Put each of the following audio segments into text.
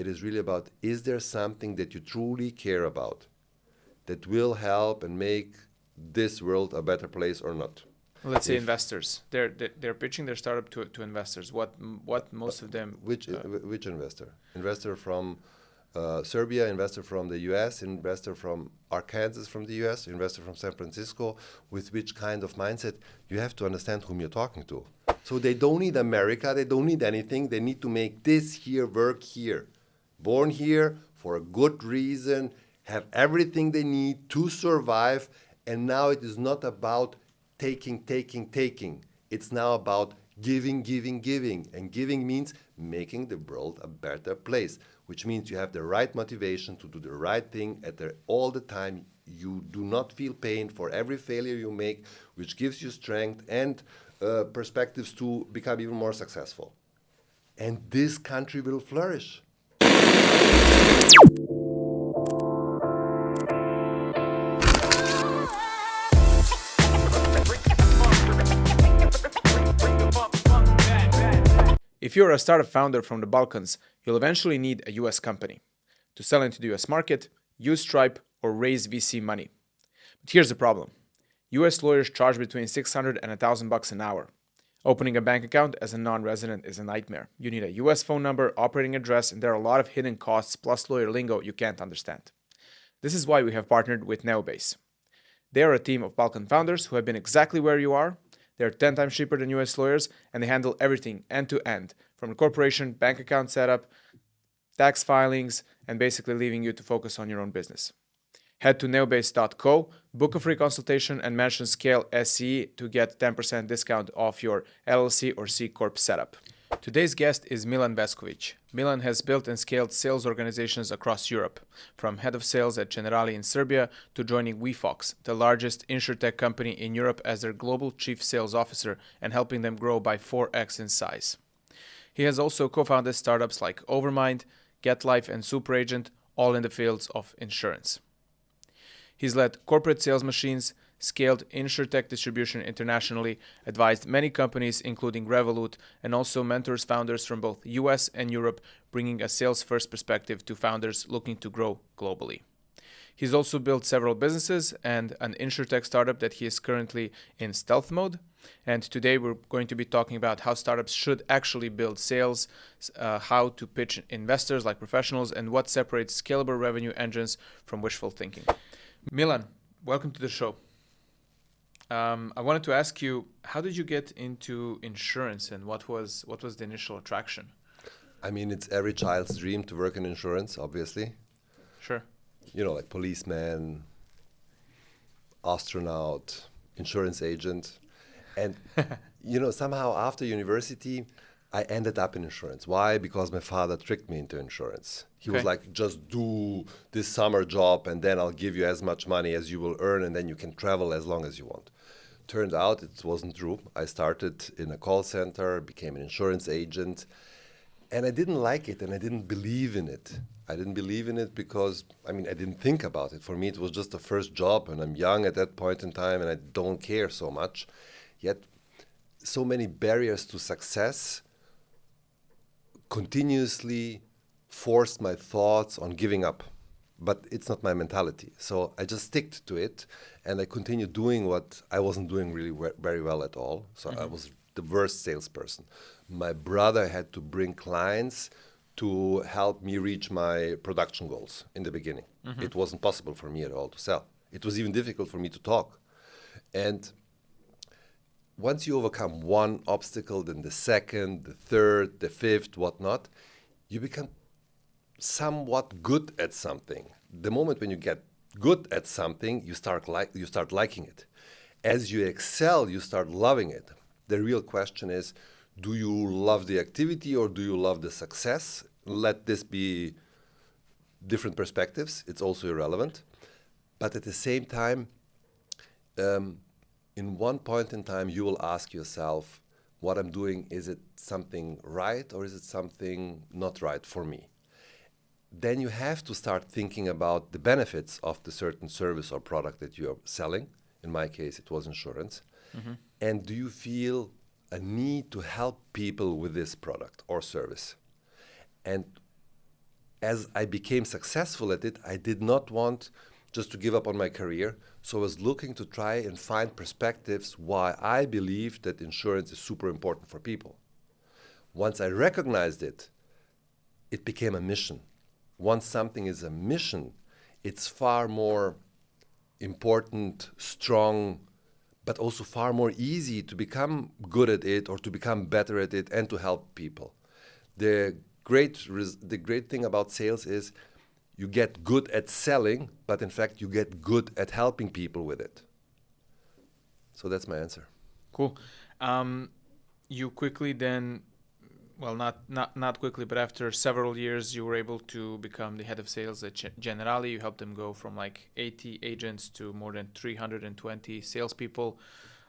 It is really about, is there something that you truly care about that will help and make this world a better place or not? Let's say investors. They're pitching their startup to investors. What most of them? Which investor? Investor from Serbia, investor from the US, investor from Arkansas from the US, investor from San Francisco. With which kind of mindset? You have to understand whom you're talking to. So they don't need America. They don't need anything. They need to make this here work here. Born here for a good reason, have everything they need to survive. And now it is not about taking. It's now about giving. And giving means making the world a better place, which means you have the right motivation to do the right thing all the time. You do not feel pain for every failure you make, which gives you strength and perspectives to become even more successful. And this country will flourish. If you're a startup founder from the Balkans, you'll eventually need a US company to sell into the US market, use Stripe, or raise VC money. But here's the problem. US lawyers charge between $600 and $1,000 an hour. Opening a bank account as a non-resident is a nightmare. You need a US phone number, operating address, and there are a lot of hidden costs plus lawyer lingo you can't understand. This is why we have partnered with Neobase. They are a team of Balkan founders who have been exactly where you are. They're 10 times cheaper than US lawyers, and they handle everything end to end, from the corporation, bank account setup, tax filings, and basically leaving you to focus on your own business. Head to neobase.co, book a free consultation, and mention Scale SE to get 10% discount off your LLC or C Corp setup. Today's guest is Milan Vesković. Milan has built and scaled sales organizations across Europe, from head of sales at Generali in Serbia to joining Wefox, the largest Insurtech company in Europe, as their global chief sales officer and helping them grow by 4x in size. He has also co-founded startups like Overmind, Getlife, and SuperAgent, all in the fields of insurance. He's led corporate sales machines, scaled Insurtech distribution internationally, advised many companies including Revolut, and also mentors founders from both US and Europe, bringing a sales-first perspective to founders looking to grow globally. He's also built several businesses and an Insurtech startup that he is currently in stealth mode. And today we're going to be talking about how startups should actually build sales, how to pitch investors like professionals, and what separates scalable revenue engines from wishful thinking. Milan, welcome to the show. I wanted to ask you, how did you get into insurance, and what was the initial attraction? I mean, it's every child's dream to work in insurance, obviously. Sure. You know, like policeman, astronaut, insurance agent. And, you know, somehow after university, I ended up in insurance. Why? Because my father tricked me into insurance. He was like, just do this summer job and then I'll give you as much money as you will earn and then you can travel as long as you want. Turned out it wasn't true. I started in a call center, became an insurance agent, and I didn't like it and I didn't believe in it. I didn't believe in it because, I mean, I didn't think about it. For me, it was just the first job and I'm young at that point in time and I don't care so much. Yet, so many barriers to success continuously forced my thoughts on giving up. But it's not my mentality. So I just sticked to it and I continued doing what I wasn't doing really very well at all. So I was the worst salesperson. My brother had to bring clients to help me reach my production goals in the beginning. It wasn't possible for me at all to sell. It was even difficult for me to talk. And once you overcome one obstacle, then the second, the third, the fifth, whatnot, you become somewhat good at something. The moment when you get good at something, you start liking it. As you excel, you start loving it. The real question is, do you love the activity or do you love the success? Let this be different perspectives. It's also irrelevant. But at the same time, in one point in time, you will ask yourself, what I'm doing, is it something right or is it something not right for me? Then you have to start thinking about the benefits of the certain service or product that you are selling. In my case, it was insurance. And do you feel a need to help people with this product or service? And as I became successful at it, I did not want just to give up on my career. So I was looking to try and find perspectives why I believe that insurance is super important for people. Once I recognized it, it became a mission. Once something is a mission, it's far more important, strong, but also far more easy to become good at it or to become better at it and to help people. The great thing about sales is you get good at selling, but in fact you get good at helping people with it. So that's my answer. Cool. You quickly then, well, not quickly, but after several years, you were able to become the head of sales at Generali. You helped them go from like 80 agents to more than 320 salespeople.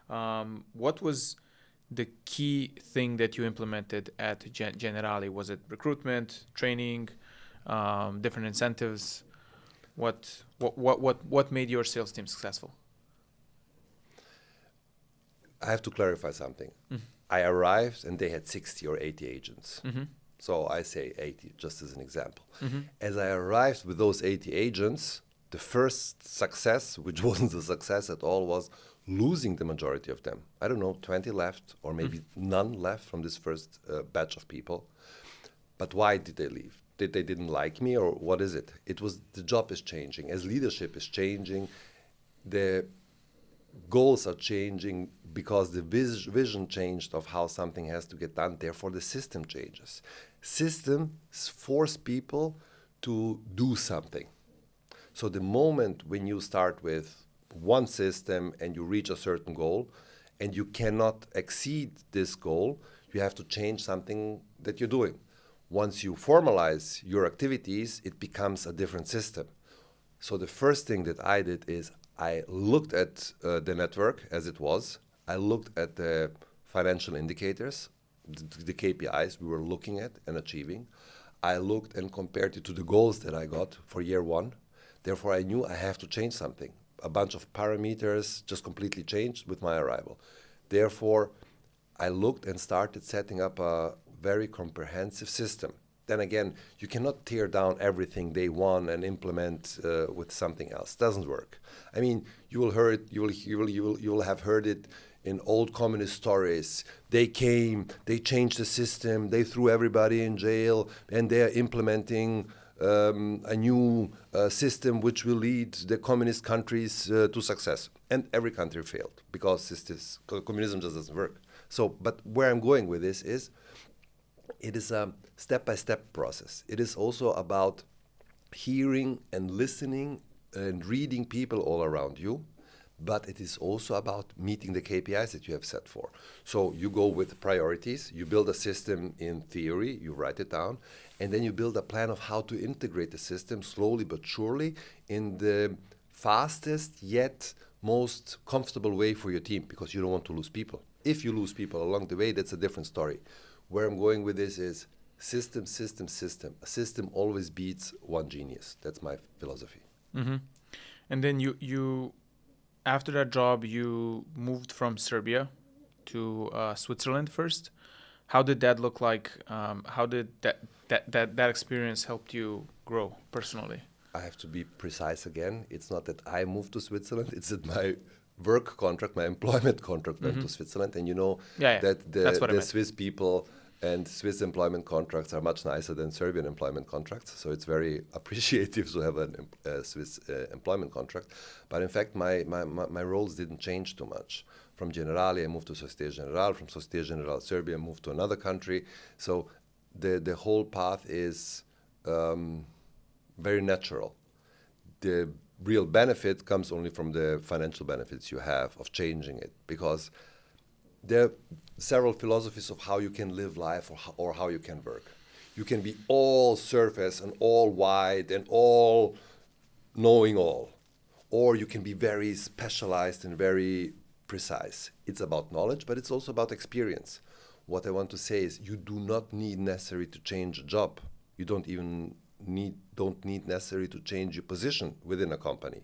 What was the key thing that you implemented at Generali? Was it recruitment, training, different incentives? What made your sales team successful? I have to clarify something. I arrived and they had 60 or 80 agents. So I say 80 just as an example. As I arrived with those 80 agents, the first success, which wasn't a success at all, was losing the majority of them. I don't know, 20 left or maybe none left from this first batch of people. But why did they leave? They didn't like me, or what is it? It was the job is changing. As leadership is changing, the goals are changing because the vision changed of how something has to get done. Therefore, the system changes. Systems force people to do something. So the moment when you start with one system and you reach a certain goal and you cannot exceed this goal, you have to change something that you're doing. Once you formalize your activities, it becomes a different system. So the first thing that I did is I looked at the network as it was. I looked at the financial indicators, the KPIs we were looking at and achieving. I looked and compared it to the goals that I got for year one. Therefore, I knew I have to change something. A bunch of parameters just completely changed with my arrival. Therefore, I looked and started setting up a very comprehensive system. Then again, you cannot tear down everything day one and implement with something else. Doesn't work. I mean, you will have heard it in old communist stories. They came, they changed the system, they threw everybody in jail, and they are implementing a new system which will lead the communist countries to success. And every country failed because communism just doesn't work. So, but where I'm going with this is, it is a step-by-step process. It is also about hearing and listening and reading people all around you, but it is also about meeting the KPIs that you have set for. So you go with priorities, you build a system in theory, you write it down, and then you build a plan of how to integrate the system slowly but surely in the fastest yet most comfortable way for your team, because you don't want to lose people. If you lose people along the way, that's a different story. Where I'm going with this is system. A system always beats one genius. That's my philosophy. And then you after that job, you moved from Serbia to Switzerland first. How did that look like? How did that experience helped you grow personally? I have to be precise again. It's not that I moved to Switzerland. It's that my work contract, my employment contract went to Switzerland. And you know that the Swiss people and Swiss employment contracts are much nicer than Serbian employment contracts. So it's very appreciative to have a Swiss employment contract. But in fact, my roles didn't change too much. From Generali, I moved to Societe Generale. From Societe Generale Serbia, I moved to another country. So the whole path is very natural. The real benefit comes only from the financial benefits you have of changing it, because there are several philosophies of how you can live life or how you can work. You can be all surface and all wide and all knowing all, or you can be very specialized and very precise. It's about knowledge, but it's also about experience. What I want to say is you do not need necessarily to change a job. You don't need necessarily to change your position within a company,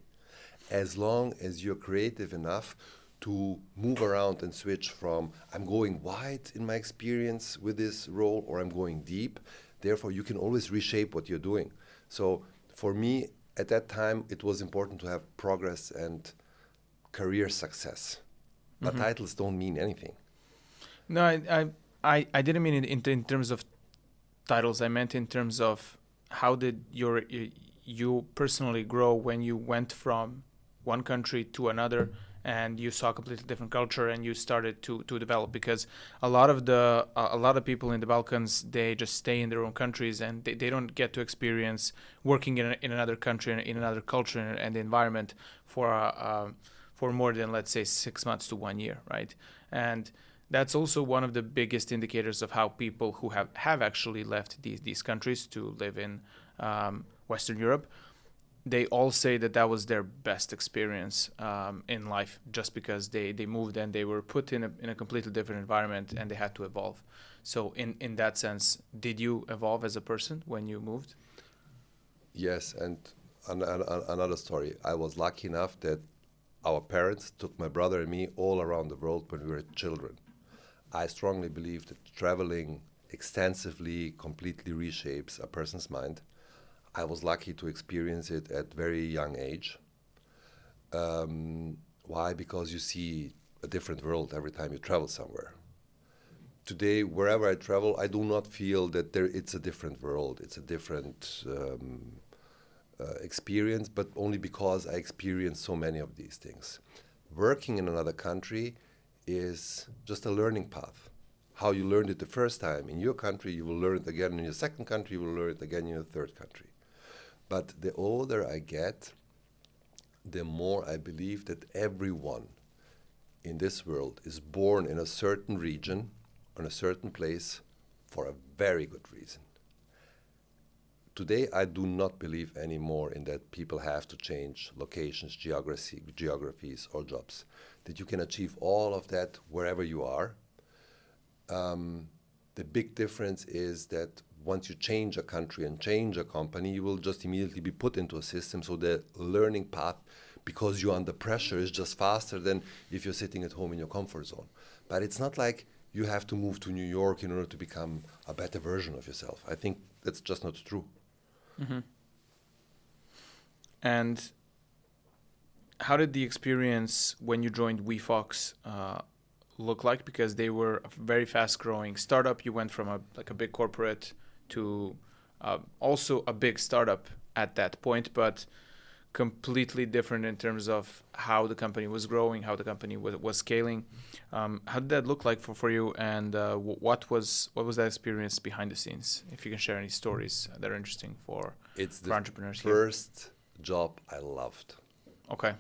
as long as you're creative enough to move around and switch from I'm going wide in my experience with this role or I'm going deep. Therefore, you can always reshape what you're doing. So for me, at that time, it was important to have progress and career success. But titles don't mean anything. No, I didn't mean it in terms of titles. I meant in terms of how did you personally grow when you went from one country to another and you saw a completely different culture and you started to develop, because a lot of people in the Balkans, they just stay in their own countries and they don't get to experience working in another country, in another culture and environment for more than, let's say, 6 months to 1 year, right? And that's also one of the biggest indicators of how people who have actually left these countries to live in Western Europe, they all say that was their best experience in life, just because they moved and they were put in a completely different environment and they had to evolve. So in that sense, did you evolve as a person when you moved? Yes, and another story. I was lucky enough that our parents took my brother and me all around the world when we were children. I strongly believe that traveling extensively completely reshapes a person's mind. I was lucky to experience it at very young age. Why? Because you see a different world every time you travel somewhere. Today, wherever I travel, I do not feel that it's a different world. It's a different experience, but only because I experienced so many of these things. Working in another country is just a learning path. How you learned it the first time in your country, you will learn it again in your second country, you will learn it again in your third country. But the older I get, the more I believe that everyone in this world is born in a certain region, in a certain place, for a very good reason. Today, I do not believe anymore in that people have to change locations, geographies, or jobs. That you can achieve all of that wherever you are. The big difference is that once you change a country and change a company, you will just immediately be put into a system. So the learning path, because you're under pressure, is just faster than if you're sitting at home in your comfort zone. But it's not like you have to move to New York in order to become a better version of yourself. I think that's just not true. Mm-hmm. And how did the experience when you joined Wefox look like? Because they were a very fast-growing startup. You went from a big corporate to also a big startup at that point, but completely different in terms of how the company was growing, how the company was scaling. How did that look like for you, and what was that experience behind the scenes? If you can share any stories that are interesting for entrepreneurs. It's the first job I loved. Okay,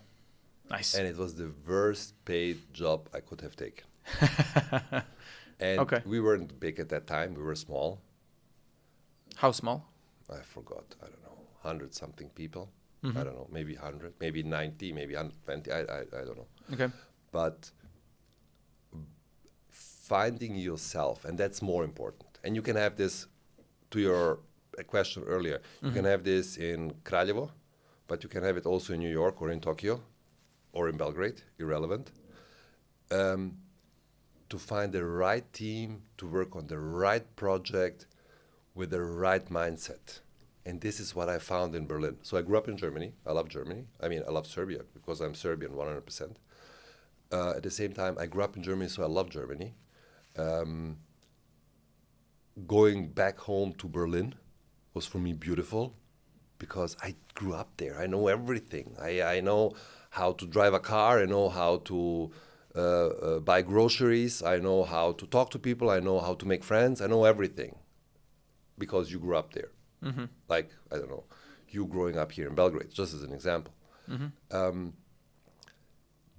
nice. And it was the worst paid job I could have taken. And okay. We weren't big at that time. We were small. How small? I forgot. I don't know. 100-something people. Mm-hmm. I don't know. Maybe 100, maybe 90, maybe 120. I don't know. Okay. But finding yourself, and that's more important. And you can have this, to your question earlier, you Mm-hmm. can have this in Kraljevo, but you can have it also in New York or in Tokyo or in Belgrade, irrelevant. To find the right team, to work on the right project with the right mindset. And this is what I found in Berlin. So I grew up in Germany. I love Germany. I mean, I love Serbia because I'm Serbian 100%. At the same time, I grew up in Germany, so I love Germany. Going back home to Berlin was for me beautiful because I grew up there. I know everything. I know how to drive a car. I know how to buy groceries. I know how to talk to people. I know how to make friends. I know everything because you grew up there. Mm-hmm. Like, I don't know, you growing up here in Belgrade, just as an example. Mm-hmm.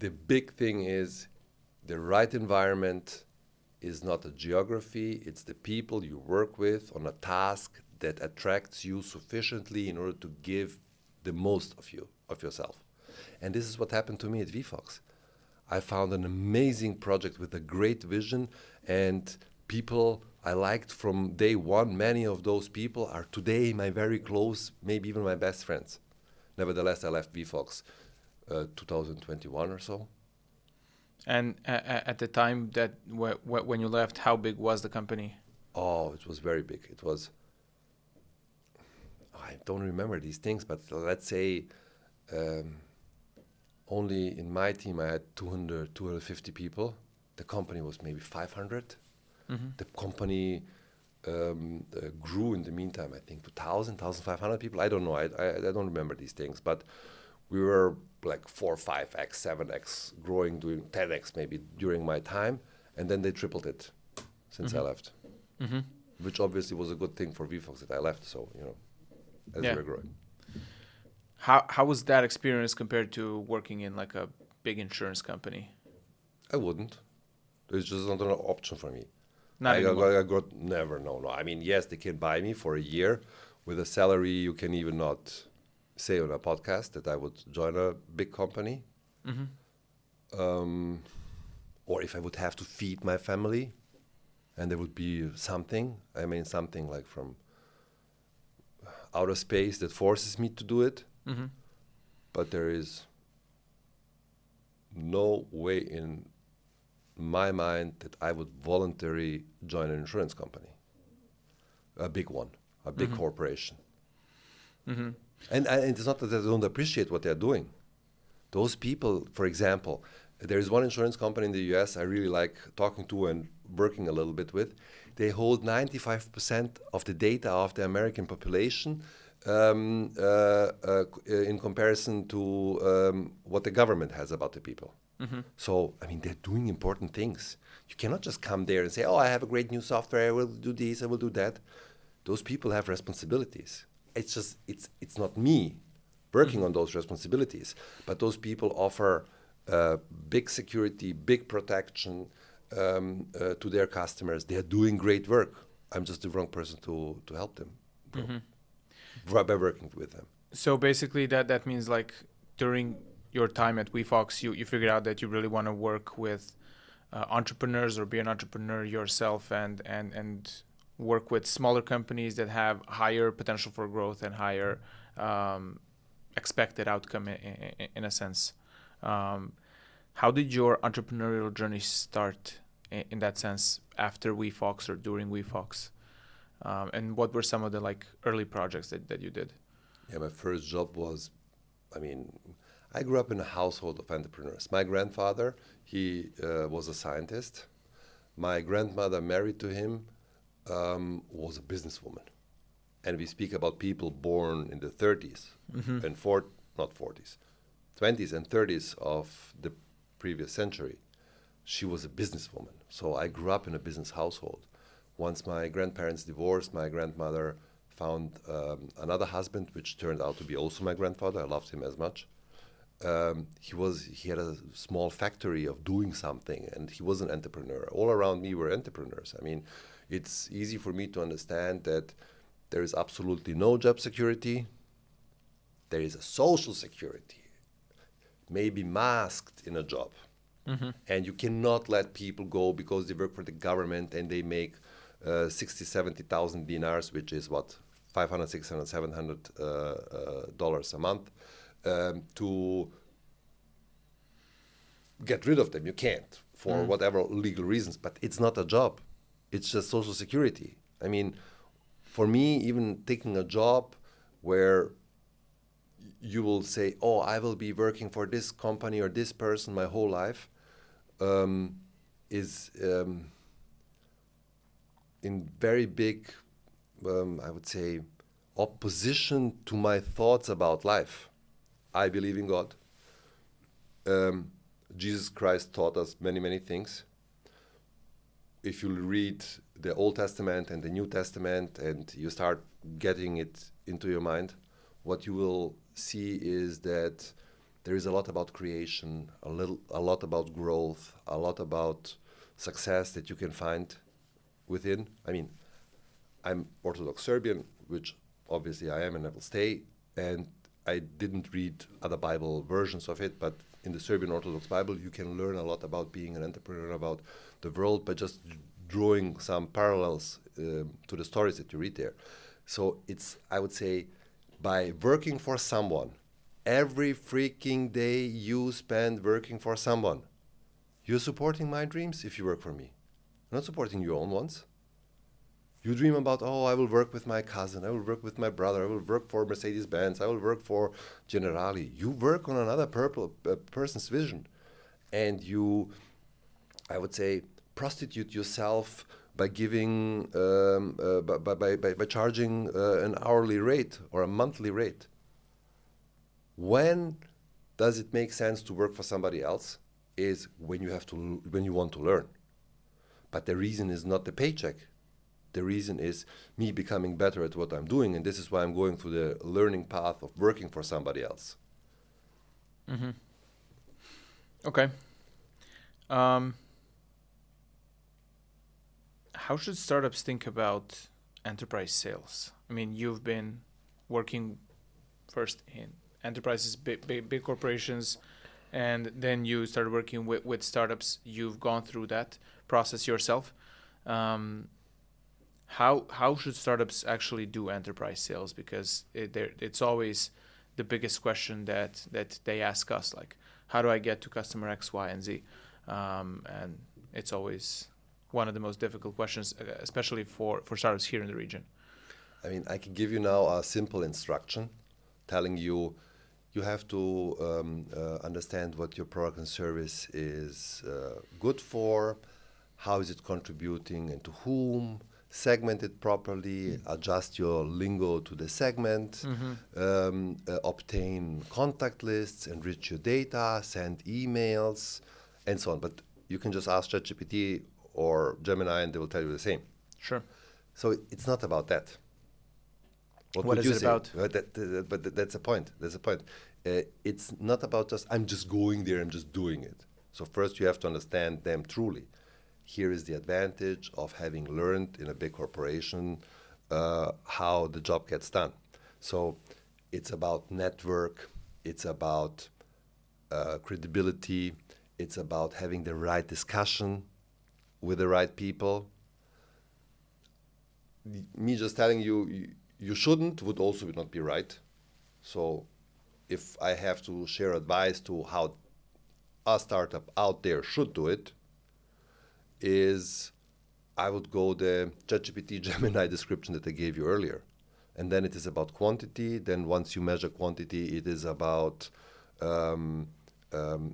The big thing is the right environment is not a geography, it's the people you work with on a task that attracts you sufficiently in order to give the most of yourself. And this is what happened to me at Wefox. I found an amazing project with a great vision, and people I liked from day one. Many of those people are today my very close, maybe even my best friends. Nevertheless, I left Wefox 2021 or so. And at the time that when you left, how big was the company? Oh, it was very big. It was I don't remember these things, but let's say only in my team I had 200, 250 people. The company was maybe 500. The company grew in the meantime, I think, to 1,000, 1,500 people. I don't know. I don't remember these things. But we were like 4, 5x, 7x growing, doing 10x maybe during my time. And then they tripled it since I left. Which obviously was a good thing for Wefox that I left. So, as we're growing. How was that experience compared to working in like a big insurance company? I wouldn't. It's just not an option for me. Never, no. I mean, yes, they can buy me for a year with a salary you can even not say on a podcast that I would join a big company. Or if I would have to feed my family and there would be something like from outer space that forces me to do it. But there is no way in my mind that I would voluntarily join an insurance company, a big one, a big corporation. And it's not that I don't appreciate what they're doing. Those people, for example, there is one insurance company in the US I really like talking to and working a little bit with. They hold 95% of the data of the American population in comparison to what the government has about the people. So, I mean, they're doing important things. You cannot just come there and say, oh, I have a great new software, I will do this, I will do that. Those people have responsibilities. It's just, it's not me working on those responsibilities, but those people offer big security, big protection to their customers. They're doing great work. I'm just the wrong person to help them by working with them. So basically that means like during your time at Wefox, you figured out that you really want to work with entrepreneurs or be an entrepreneur yourself and work with smaller companies that have higher potential for growth and higher expected outcome in a sense. How did your entrepreneurial journey start in that sense after Wefox or during Wefox? And what were some of the like early projects that you did? Yeah, my first job was, I grew up in a household of entrepreneurs. My grandfather, he was a scientist. My grandmother, married to him, was a businesswoman. And we speak about people born in the 30s and not 40s, 20s and 30s of the previous century. She was a businesswoman. So I grew up in a business household. Once my grandparents divorced, my grandmother found another husband, which turned out to be also my grandfather. I loved him as much. He had a small factory of doing something, and he was an entrepreneur. All around me were entrepreneurs. I mean, it's easy for me to understand that there is absolutely no job security. There is a social security, maybe masked in a job. And you cannot let people go because they work for the government and they make 60, 70,000 dinars, which is what, $500, $600, $700 dollars a month, to get rid of them. You can't for whatever legal reasons, but it's not a job. It's just social security. I mean, for me, even taking a job where you will say, oh, I will be working for this company or this person my whole life, is in very big, I would say, opposition to my thoughts about life. I believe in God. Jesus Christ taught us many, many things. If you read the Old Testament and the New Testament and you start getting it into your mind, what you will see is that there is a lot about creation, a lot about growth, a lot about success that you can find within. I mean, I'm Orthodox Serbian, which obviously I am and I will stay, and I didn't read other Bible versions of it, but in the Serbian Orthodox Bible, you can learn a lot about being an entrepreneur, about the world, by just drawing some parallels to the stories that you read there. So it's, I would say, by working for someone, every freaking day you spend working for someone, you're supporting my dreams if you work for me. You're not supporting your own ones. You dream about, oh, I will work with my cousin, I will work with my brother, I will work for Mercedes-Benz, I will work for Generali. You work on another person's vision. And you, I would say, prostitute yourself by giving, by charging an hourly rate or a monthly rate. When does it make sense to work for somebody else? Is when you want to learn. But the reason is not the paycheck. The reason is me becoming better at what I'm doing, and this is why I'm going through the learning path of working for somebody else. Mm-hmm. Okay. How should startups think about enterprise sales? I mean, you've been working first in enterprises, big corporations, and then you started working with startups. You've gone through that process yourself. How should startups actually do enterprise sales? Because it's always the biggest question that they ask us, like, how do I get to customer X, Y, and Z? And it's always one of the most difficult questions, especially for startups here in the region. I mean, I can give you now a simple instruction telling you have to understand what your product and service is good for, how is it contributing and to whom, segment it properly, adjust your lingo to the segment, obtain contact lists, enrich your data, send emails, and so on. But you can just ask ChatGPT or Gemini and they will tell you the same. Sure. So it's not about that. What is it about? But that's the point. That's the point. It's not about I'm just going there and just doing it. So first you have to understand them truly. Here is the advantage of having learned in a big corporation how the job gets done. So it's about network, it's about credibility, it's about having the right discussion with the right people. Me just telling you shouldn't would also not be right. So if I have to share advice to how a startup out there should do it, is I would go the ChatGPT Gemini description that I gave you earlier. And then it is about quantity. Then once you measure quantity, it is about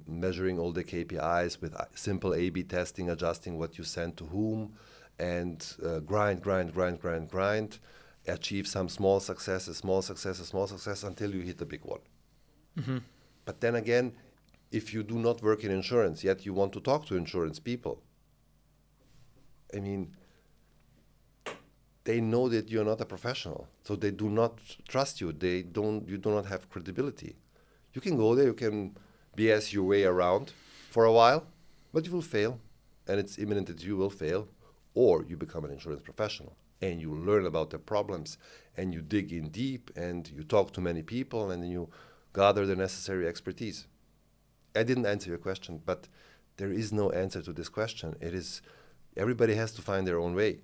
measuring all the KPIs with simple A/B testing, adjusting what you send to whom, and grind, achieve some small successes until you hit the big one. Mm-hmm. But then again, if you do not work in insurance, yet you want to talk to insurance people, I mean, they know that you're not a professional, so they do not trust you. You do not have credibility. You can go there, you can BS your way around for a while, but you will fail, and it's imminent that you will fail, or you become an insurance professional, and you learn about the problems, and you dig in deep, and you talk to many people, and then you gather the necessary expertise. I didn't answer your question, but there is no answer to this question. It is, everybody has to find their own way.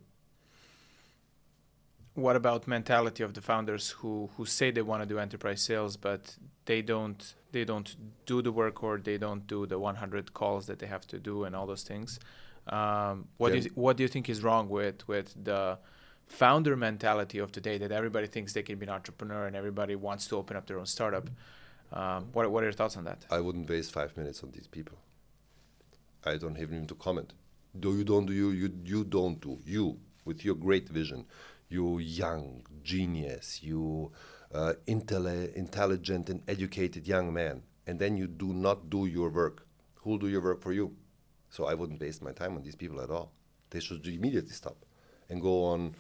What about mentality of the founders who say they want to do enterprise sales, but they don't do the work, or they don't do the 100 calls that they have to do and all those things? What do you think is wrong with the founder mentality of today, that everybody thinks they can be an entrepreneur and everybody wants to open up their own startup? What are your thoughts on that? I wouldn't waste 5 minutes on these people. I don't have even to comment. You don't do you with your great vision, you young genius, you intelligent and educated young man, and then you do not do your work. Who will do your work for you? So I wouldn't waste my time on these people at all. They should immediately stop and go on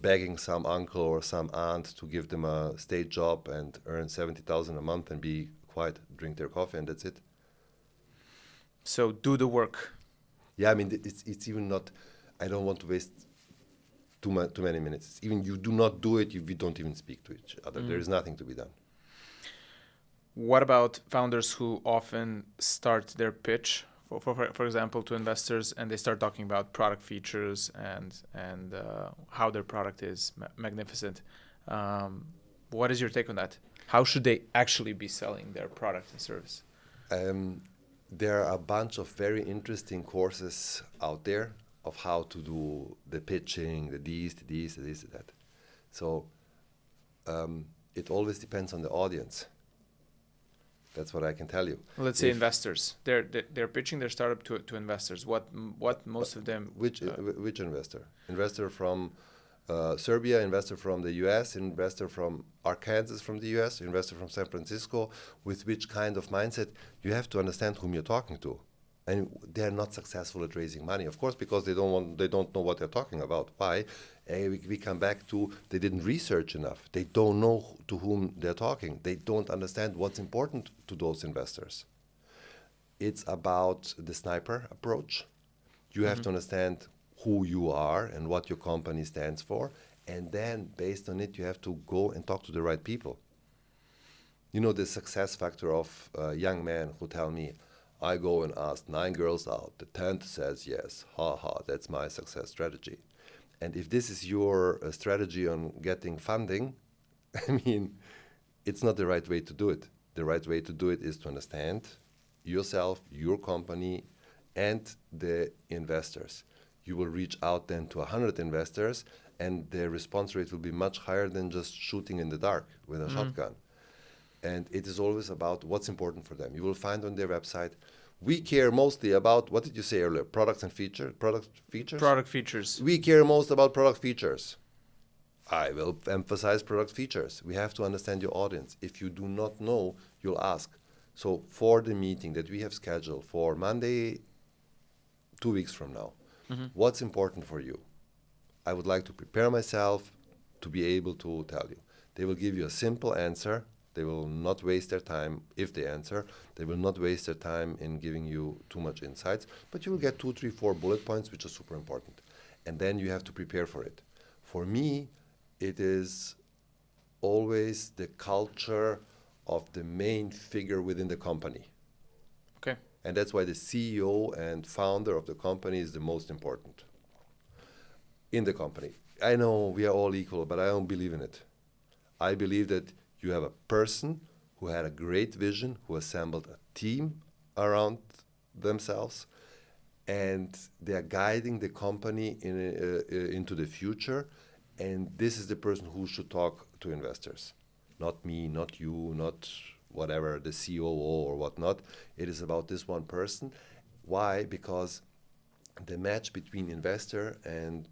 begging some uncle or some aunt to give them a state job and earn 70,000 a month and be quiet, drink their coffee, and that's it. So do the work. Yeah, I mean, it's even not, I don't want to waste too many minutes. It's even you do not do it, we don't even speak to each other. There is nothing to be done. What about founders who often start their pitch, for example, to investors, and they start talking about product features and how their product is magnificent? What is your take on that? How should they actually be selling their product and service? There are a bunch of very interesting courses out there. of how to do the pitching, the this, that. So it always depends on the audience. That's what I can tell you. Let's say investors. They're pitching their startup to investors. What most of them? Which investor? Investor from Serbia, investor from the US, investor from Arkansas from the US, investor from San Francisco. With which kind of mindset? You have to understand whom you're talking to. And they're not successful at raising money, of course, because they don't know what they're talking about. Why? We come back to they didn't research enough. They don't know to whom they're talking. They don't understand what's important to those investors. It's about the sniper approach. You have to understand who you are and what your company stands for, and then based on it, you have to go and talk to the right people. You know the success factor of young men who tell me, I go and ask 9 girls out, the 10th says yes, that's my success strategy. And if this is your strategy on getting funding, I mean, it's not the right way to do it. The right way to do it is to understand yourself, your company, and the investors. You will reach out then to 100 investors, and the response rate will be much higher than just shooting in the dark with a shotgun. And it is always about what's important for them. You will find on their website, we care mostly about, what did you say earlier, products and features? Product features? Product features. We care most about product features. I will emphasize product features. We have to understand your audience. If you do not know, you'll ask. So for the meeting that we have scheduled for Monday, 2 weeks from now, what's important for you? I would like to prepare myself to be able to tell you. They will give you a simple answer. They will not waste their time if they answer. They will not waste their time in giving you too much insights, but you will get 2, 3, 4 bullet points, which are super important. And then you have to prepare for it. For me, it is always the culture of the main figure within the company. Okay. And that's why the CEO and founder of the company is the most important in the company. I know we are all equal, but I don't believe in it. I believe that you have a person who had a great vision, who assembled a team around themselves, and they are guiding the company into the future. And this is the person who should talk to investors. Not me, not you, not whatever, the COO or whatnot. It is about this one person. Why? Because the match between investor and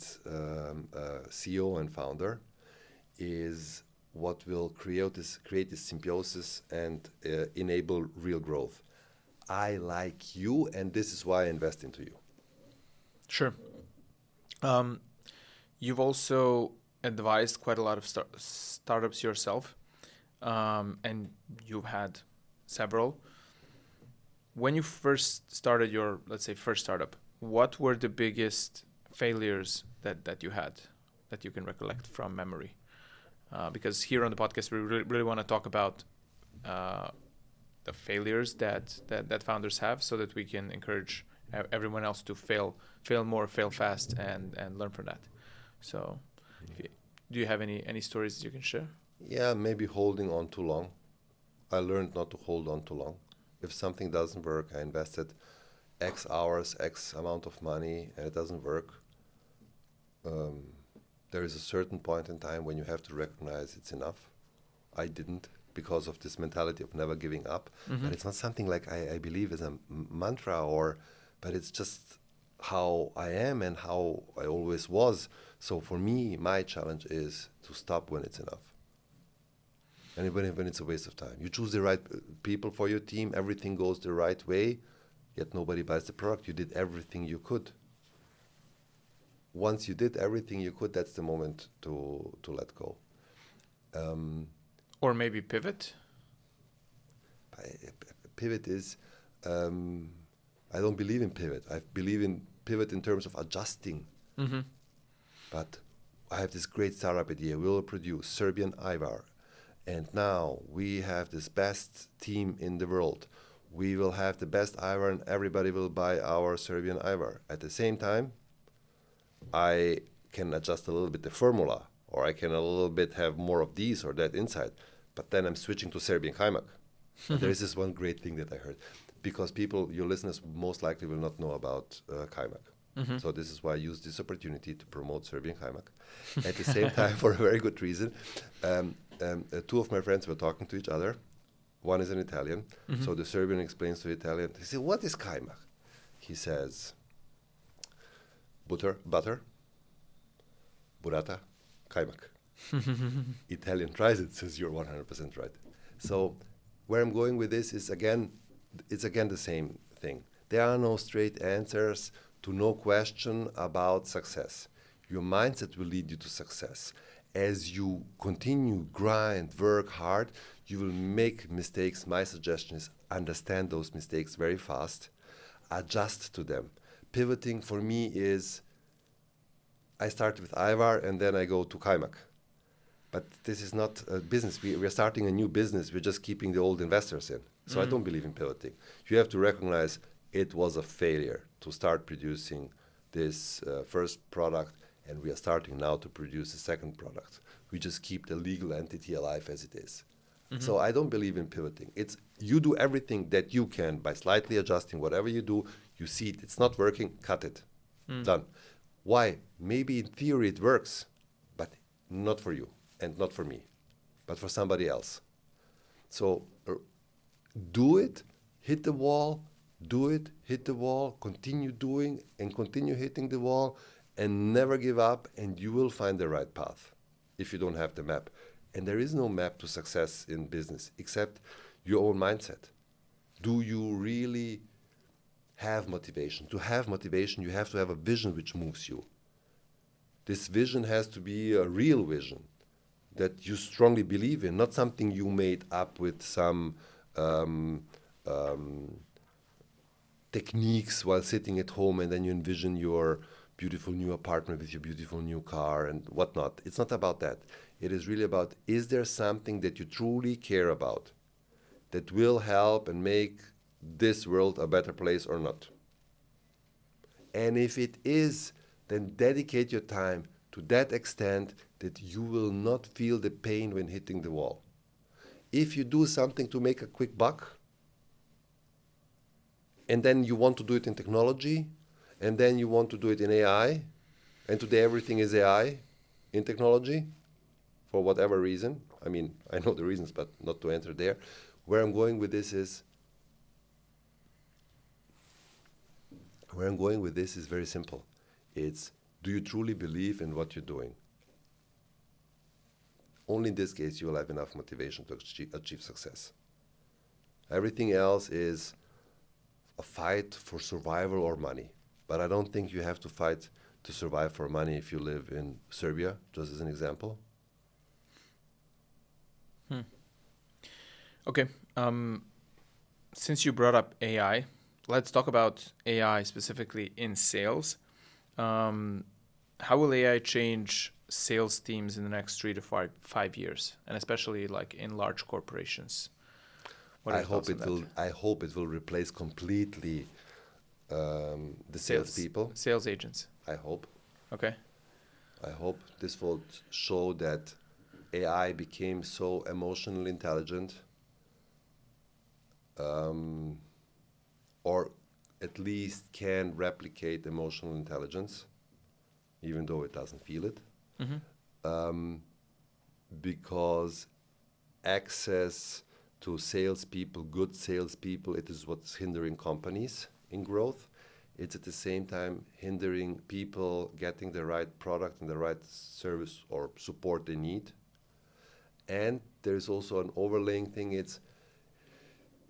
CEO and founder is what will create this symbiosis and enable real growth. I like you, and this is why I invest into you. Sure. You've also advised quite a lot of startups yourself, and you've had several. When you first started your, let's say, first startup, what were the biggest failures that you had that you can recollect from memory? Because here on the podcast, we really want to talk about the failures that founders have, so that we can encourage everyone else to fail more, fail fast, and learn from that. So, do you have any stories you can share? Yeah, maybe holding on too long. I learned not to hold on too long. If something doesn't work, I invested X hours, X amount of money, and it doesn't work. There is a certain point in time when you have to recognize it's enough. I didn't, because of this mentality of never giving up. But it's not something like I believe is a mantra, but it's just how I am and how I always was. So for me, my challenge is to stop when it's enough. And when it's a waste of time. You choose the right people for your team, everything goes the right way, yet nobody buys the product. You did everything you could. Once you did everything you could, that's the moment to let go. Or maybe pivot? Pivot is, I don't believe in pivot. I believe in pivot in terms of adjusting. But I have this great startup idea. We will produce Serbian Ivar. And now we have this best team in the world. We will have the best Ivar and everybody will buy our Serbian Ivar. At the same time, I can adjust a little bit the formula, or I can a little bit have more of these or that inside. But then I'm switching to Serbian Kajmak. There is this one great thing that I heard. Because people, your listeners most likely will not know about Kajmak. So this is why I use this opportunity to promote Serbian Kajmak. At the same time, for a very good reason, two of my friends were talking to each other. One is an Italian. So the Serbian explains to the Italian, he said, what is Kajmak? He says, butter, burrata, Kajmak. Italian tries it, says you're 100% right. So where I'm going with this is it's again the same thing. There are no straight answers to no question about success. Your mindset will lead you to success. As you continue, grind, work hard, you will make mistakes. My suggestion is understand those mistakes very fast, adjust to them. Pivoting for me is, I start with Ivar and then I go to Kajmak. But this is not a business. We're starting a new business. We're just keeping the old investors in. So I don't believe in pivoting. You have to recognize it was a failure to start producing this first product, and we are starting now to produce the second product. We just keep the legal entity alive as it is. So I don't believe in pivoting. It's you do everything that you can by slightly adjusting whatever you do. You see it's not working, cut it. Done. Why? Maybe in theory it works, but not for you and not for me, but for somebody else. So do it, hit the wall, do it, hit the wall, continue doing and continue hitting the wall and never give up, and you will find the right path if you don't have the map. And there is no map to success in business except your own mindset. Do you really have motivation? To have motivation, you have to have a vision which moves you. This vision has to be a real vision that you strongly believe in, not something you made up with some techniques while sitting at home and then you envision your beautiful new apartment with your beautiful new car and whatnot. It's not about that. It is really about, is there something that you truly care about that will help and make this world a better place or not? And if it is, then dedicate your time to that extent that you will not feel the pain when hitting the wall. If you do something to make a quick buck, and then you want to do it in technology, and then you want to do it in AI, and today everything is AI in technology, for whatever reason. I mean, I know the reasons, but not to enter there. Where I'm going with this is very simple. It's, do you truly believe in what you're doing? Only in this case you will have enough motivation to achieve success. Everything else is a fight for survival or money. But I don't think you have to fight to survive for money if you live in Serbia, just as an example. Okay. Since you brought up AI, let's talk about AI specifically in sales. How will AI change sales teams in the next 3 to 5 years, and especially like in large corporations? I hope it will replace completely the salespeople. Sales agents. I hope. Okay. I hope this will show that AI became so emotionally intelligent, or at least can replicate emotional intelligence, even though it doesn't feel it. Because access to salespeople, good salespeople, it is what's hindering companies in growth. It's at the same time hindering people getting the right product and the right service or support they need. And there's also an overlaying thing. It's,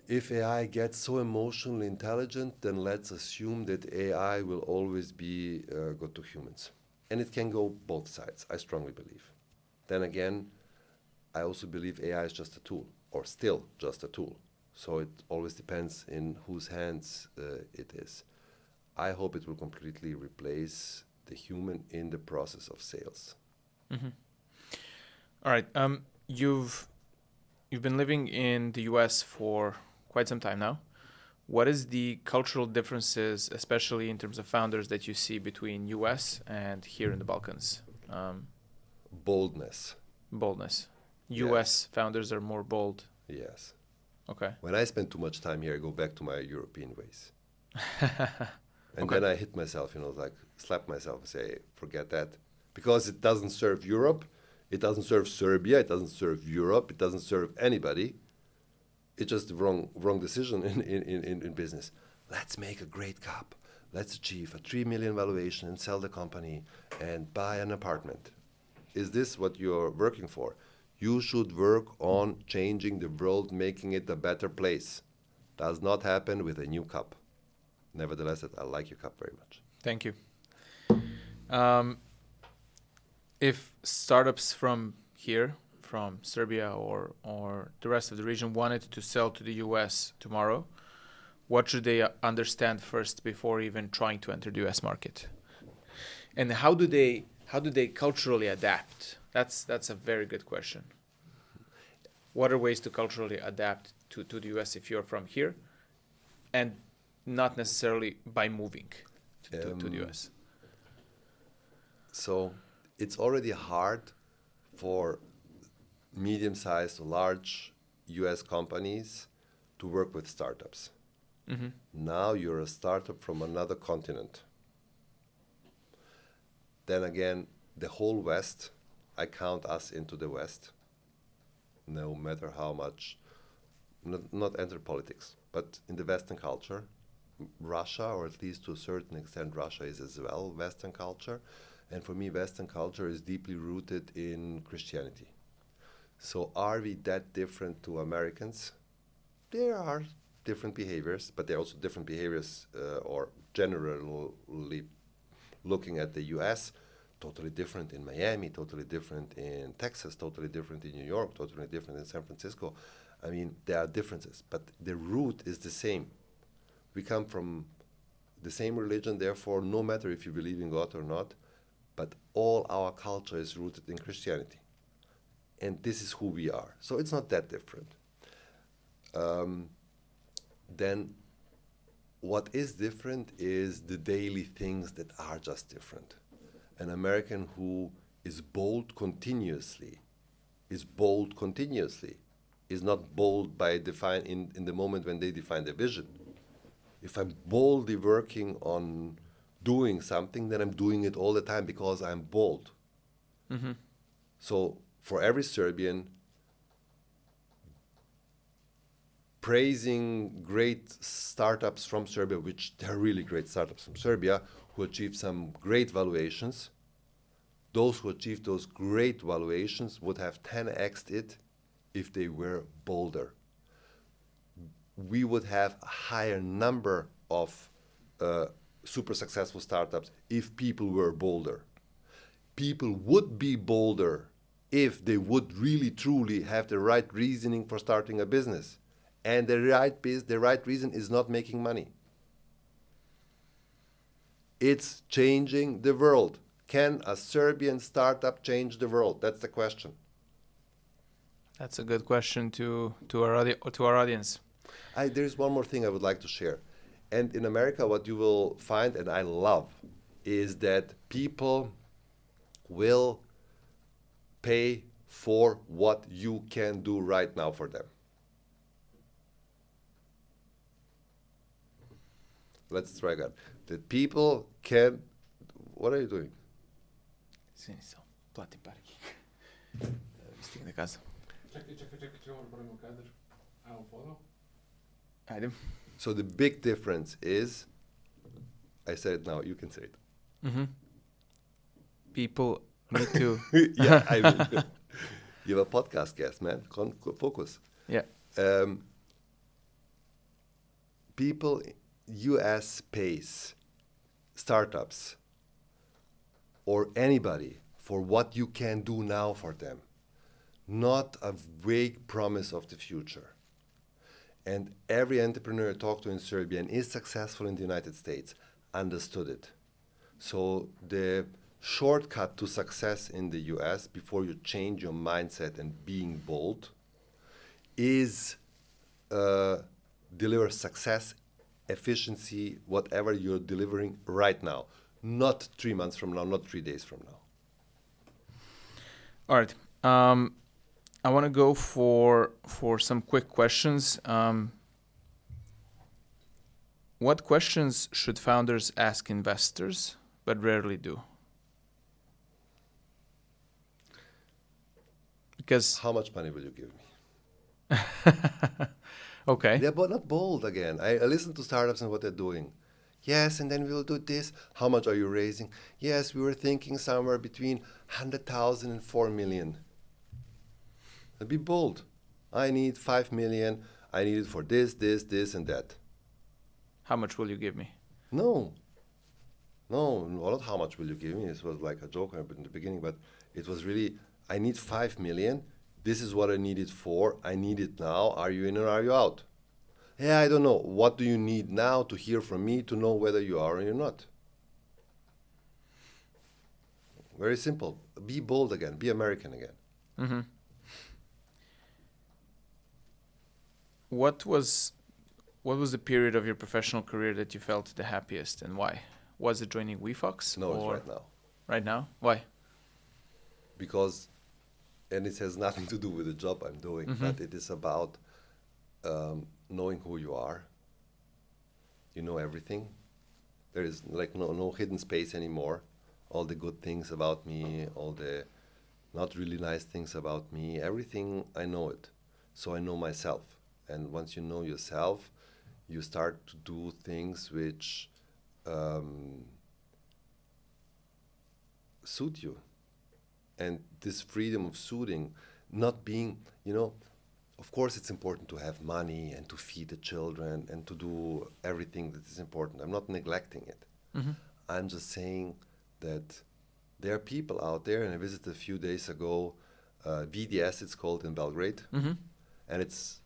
if AI gets so emotionally intelligent, then let's assume that AI will always be good to humans. And it can go both sides, I strongly believe. Then again, I also believe AI is just a tool, or still just a tool. So it always depends in whose hands it is. I hope it will completely replace the human in the process of sales. All right. You've been living in the US for quite some time now. What is the cultural differences, especially in terms of founders, that you see between US and here in the Balkans? Boldness. Boldness. US founders are more bold. Yes. Okay. When I spend too much time here, I go back to my European ways. And then I hit myself, like slap myself and say, forget that. Because it doesn't serve Europe, it doesn't serve Serbia, it doesn't serve Europe, it doesn't serve anybody. It's just the wrong decision in business. Let's make a great cup. Let's achieve a 3 million valuation and sell the company and buy an apartment. Is this what you're working for? You should work on changing the world, making it a better place. Does not happen with a new cup. Nevertheless, I like your cup very much. Thank you. If startups from here, from Serbia or the rest of the region wanted to sell to the US tomorrow, what should they understand first before even trying to enter the US market? And how do they culturally adapt? That's a very good question. What are ways to culturally adapt to the US if you're from here, and not necessarily by moving to the US? So it's already hard for medium-sized or large US companies to work with startups. Mm-hmm. Now you're a startup from another continent. Then again, the whole West, I count us into the West, no matter how much, not enter politics, but in the Western culture, Russia, or at least to a certain extent, Russia is as well Western culture. And for me, Western culture is deeply rooted in Christianity. So are we that different to Americans? There are different behaviors, but there are also different behaviors, or generally looking at the US, totally different in Miami, totally different in Texas, totally different in New York, totally different in San Francisco. I mean, there are differences, but the root is the same. We come from the same religion, therefore, no matter if you believe in God or not, but all our culture is rooted in Christianity. And this is who we are. So it's not that different. Then what is different is the daily things that are just different. An American who is bold continuously, is not bold by in the moment when they define the vision. If I'm boldly working on doing something, then I'm doing it all the time because I'm bold. Mm-hmm. So for every Serbian, praising great startups from Serbia, which they're really great startups from Serbia, who achieved some great valuations, those who achieved those great valuations would have 10x'd it if they were bolder. We would have a higher number of super successful startups if people were bolder. People would be bolder if they would really truly have the right reasoning for starting a business. And the right reason is not making money. It's changing the world. Can a Serbian startup change the world? That's the question. That's a good question to our audience. There's one more thing I would like to share. And in America, what you will find, and I love, is that people will pay for what you can do right now for them. Let's try again. That people can... What are you doing? Platim parking. Stigne kazna. Čekaj, ćemo brojimo kadar. Evo ponovo. Ajde. So the big difference is, I said it now, you can say it. Mm-hmm. People need to... Yeah, I mean, you have a podcast guest, man. Focus. Yeah. People, US pays startups or anybody for what you can do now for them, not a vague promise of the future. And every entrepreneur I talked to in Serbia and is successful in the United States understood it. So the shortcut to success in the US before you change your mindset and being bold is deliver success, efficiency, whatever you're delivering right now. Not 3 months from now, not 3 days from now. All right. I want to go for some quick questions. What questions should founders ask investors but rarely do? Because How much money will you give me? okay. They're not bold again. I listen to startups and what they're doing. Yes, and then we'll do this. How much are you raising? Yes, we were thinking somewhere between 100,000 and 4 million. And be bold. I need 5 million. I need it for this, and that. How much will you give me? No, not how much will you give me? This was like a joke in the beginning, but it was really, I need 5 million. This is what I need it for. I need it now. Are you in or are you out? Yeah, I don't know. What do you need now to hear from me to know whether you are or you're not? Very simple. Be bold again. Be American again. Mm-hmm. What was the period of your professional career that you felt the happiest, and why? Was it joining Wefox? No, it's right now. Right now? Why? Because, and it has nothing to do with the job I'm doing, but it is about knowing who you are. You know everything. There is like no hidden space anymore. All the good things about me, all the not really nice things about me, everything, I know it. So I know myself. And once you know yourself, you start to do things which suit you. And this freedom of suiting, not being, of course it's important to have money and to feed the children and to do everything that is important. I'm not neglecting it. Mm-hmm. I'm just saying that there are people out there, and I visited a few days ago, VDS it's called in Belgrade, and it's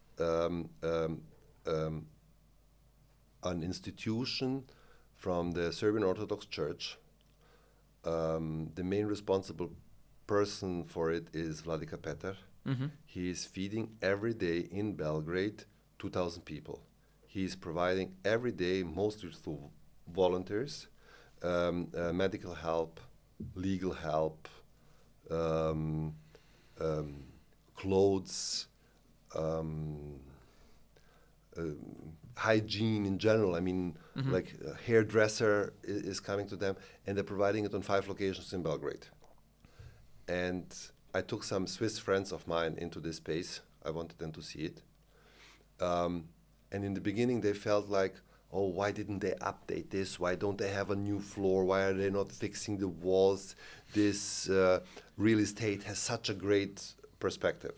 an institution from the Serbian Orthodox Church. The main responsible person for it is Vladika Petar. He is feeding every day in Belgrade 2,000 people. He is providing every day, mostly through volunteers, medical help, legal help, clothes, hygiene in general. I mean, like a hairdresser is coming to them, and they're providing it on 5 locations in Belgrade. And I took some Swiss friends of mine into this space. I wanted them to see it. And in the beginning, they felt like, oh, why didn't they update this? Why don't they have a new floor? Why are they not fixing the walls? This real estate has such a great perspective.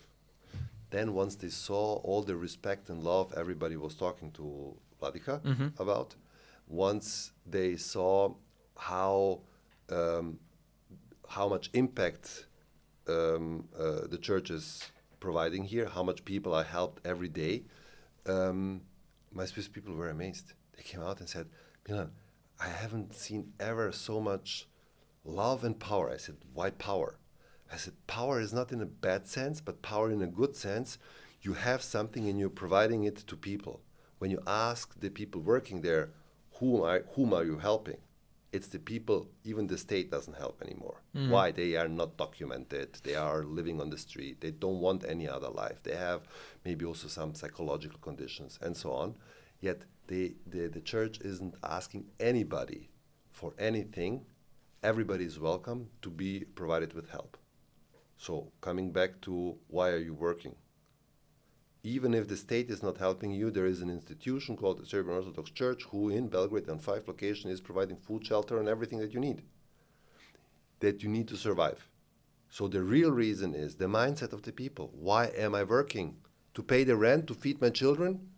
Then once they saw all the respect and love everybody was talking to Vladika about, once they saw how much impact the church is providing here, how much people I helped every day, my Swiss people were amazed. They came out and said, Milan, I haven't seen ever so much love and power. I said, why power? I said, power is not in a bad sense, but power in a good sense. You have something and you're providing it to people. When you ask the people working there, whom are you helping? It's the people, even the state doesn't help anymore. Why? They are not documented. They are living on the street. They don't want any other life. They have maybe also some psychological conditions and so on. Yet the church isn't asking anybody for anything. Everybody is welcome to be provided with help. So coming back to why are you working? Even if the state is not helping you, there is an institution called the Serbian Orthodox Church who in Belgrade on 5 locations is providing food, shelter, and everything that you need to survive. So the real reason is the mindset of the people. Why am I working? To pay the rent, to feed my children?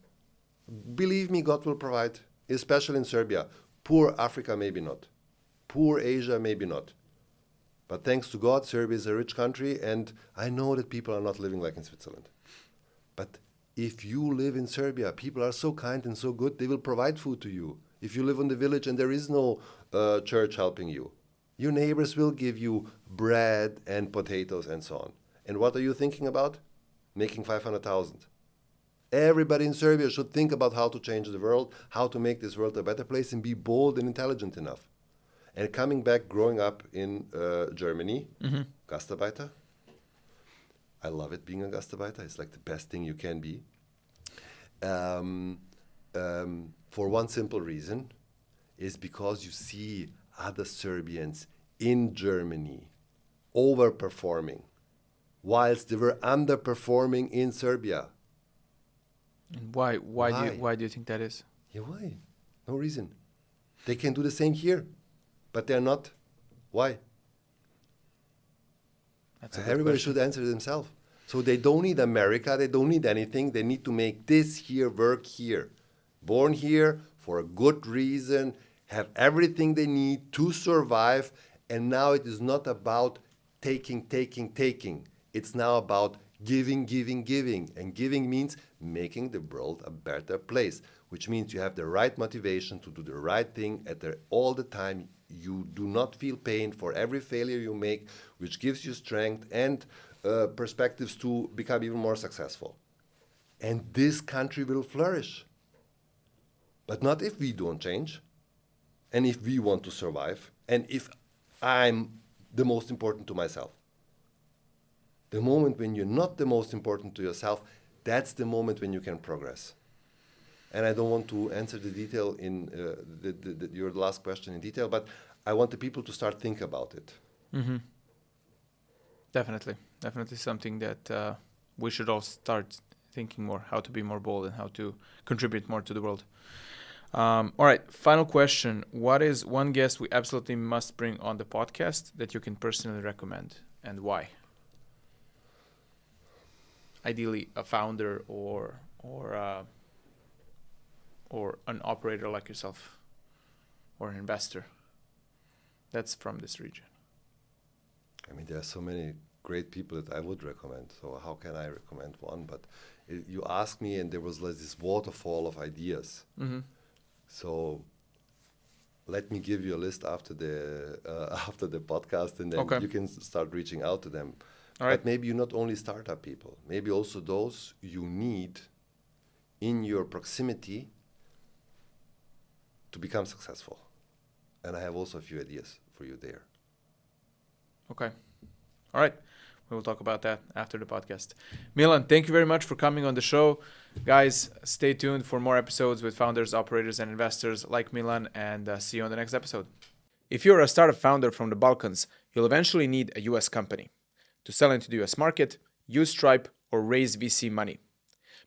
Believe me, God will provide, especially in Serbia. Poor Africa, maybe not. Poor Asia, maybe not. But thanks to God, Serbia is a rich country, and I know that people are not living like in Switzerland. But if you live in Serbia, people are so kind and so good, they will provide food to you. If you live in the village and there is no church helping you, your neighbors will give you bread and potatoes and so on. And what are you thinking about? Making 500,000. Everybody in Serbia should think about how to change the world, how to make this world a better place, and be bold and intelligent enough. And coming back, growing up in Germany, Gastarbeiter. I love it being a Gastarbeiter. It's like the best thing you can be. For one simple reason, is because you see other Serbians in Germany overperforming, whilst they were underperforming in Serbia. And why do you think that is? Yeah, why? No reason. They can do the same here, but they're not. Why? That's a good Everybody question. should answer themselves. So they don't need America. They don't need anything. They need to make this here work here. Born here for a good reason, have everything they need to survive. And now it is not about taking. It's now about giving. And giving means making the world a better place, which means you have the right motivation to do the right thing all the time. You do not feel pain for every failure you make, which gives you strength and perspectives to become even more successful. And this country will flourish. But not if we don't change, and if we want to survive, and if I'm the most important to myself. The moment when you're not the most important to yourself, that's the moment when you can progress. And I don't want to answer the detail in your last question in detail, but I want the people to start think about it. Mm-hmm. Definitely something that we should all start thinking more, how to be more bold and how to contribute more to the world. All right, final question. What is one guest we absolutely must bring on the podcast that you can personally recommend, and why? Ideally, a founder or an operator like yourself, or an investor that's from this region. I mean, there are so many great people that I would recommend. So how can I recommend one? But you asked me, and there was like this waterfall of ideas. Mm-hmm. So let me give you a list after the podcast, and then you can start reaching out to them. All right. But maybe not only startup people, maybe also those you need in your proximity to become successful. And I have also a few ideas for you there. Okay. All right. We will talk about that after the podcast. Milan, thank you very much for coming on the show. Guys, stay tuned for more episodes with founders, operators, and investors like Milan, and see you on the next episode. If you're a startup founder from the Balkans, you'll eventually need a US company to sell into the US market, use Stripe, or raise VC money.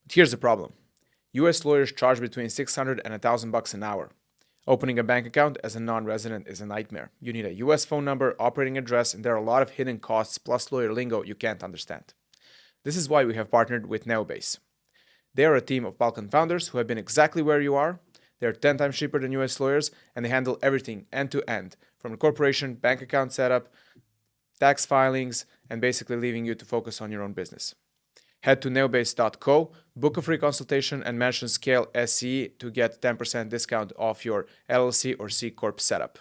But here's the problem. US lawyers charge between $600 and $1,000 an hour. Opening a bank account as a non-resident is a nightmare. You need a US phone number, operating address, and there are a lot of hidden costs plus lawyer lingo you can't understand. This is why we have partnered with Neobase. They are a team of Balkan founders who have been exactly where you are. They're 10 times cheaper than US lawyers, and they handle everything end to end, from the corporation, bank account setup, tax filings, and basically leaving you to focus on your own business. Head to neobase.co, book a free consultation, and mention Scale SE to get 10% discount off your LLC or C Corp setup.